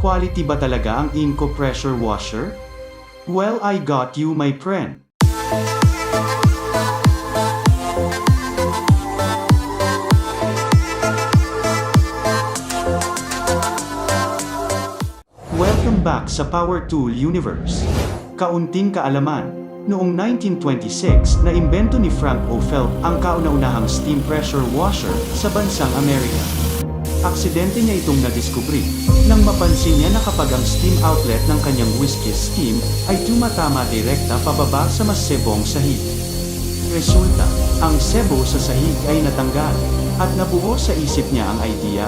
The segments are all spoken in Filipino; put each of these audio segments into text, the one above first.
quality ba talaga ang Ingco pressure washer? Well, I got you, my friend. Welcome back sa Power Tool Universe. Kaunting kaalaman. Noong 1926, naimbento ni Frank O. Felt ang kauna-unahang steam pressure washer sa bansang Amerika. Aksidente niya itong nadiskubre nang mapansin niya na kapag ang steam outlet ng kanyang whiskey steam ay tumatama direkta pababa sa mas sebong sahig. Resulta, ang sebo sa sahig ay natanggal at nabuo sa isip niya ang idea.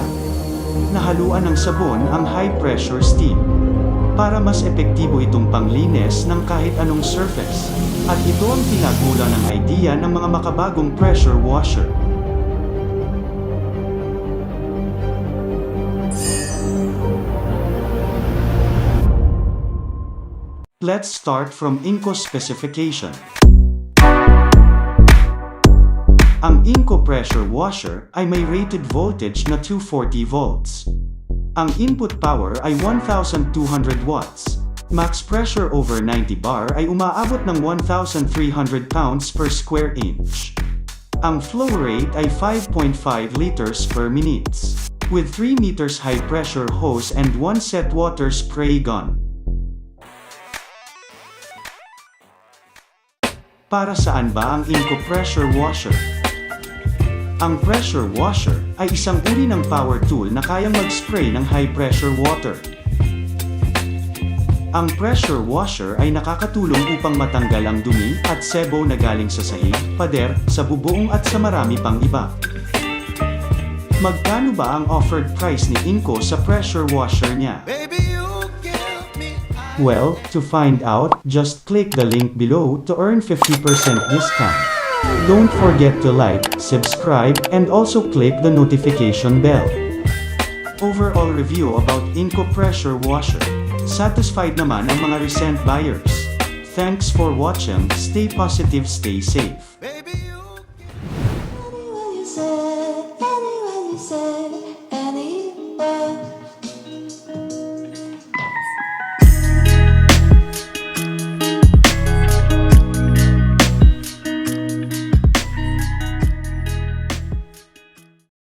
Nahaluan ng sabon ang high-pressure steam para mas epektibo itong panglinis ng kahit anong surface. At ito ang pinagmulan ng idea ng mga makabagong pressure washer. Let's start from Ingco's specification. Ang Ingco pressure washer ay may rated voltage na 240 volts. Ang input power ay 1,200 watts. Max pressure over 90 bar ay umaabot ng 1,300 pounds per square inch. Ang flow rate ay 5.5 liters per minute, with 3 meters high pressure hose and 1 set water spray gun. Para saan ba ang Ingco pressure washer? Ang pressure washer ay isang uri ng power tool na kayang mag-spray ng high-pressure water. Ang pressure washer ay nakakatulong upang matanggal ang dumi at sebo na galing sa sahig, pader, sa bubong at sa marami pang iba. Magkano ba ang offered price ni Ingco sa pressure washer niya? Well, to find out, just click the link below to earn 50% discount. Don't forget to like, subscribe, and also click the notification bell. Overall review about Ingco pressure washer. Satisfied naman ang mga recent buyers. Thanks for watching. Stay positive, stay safe.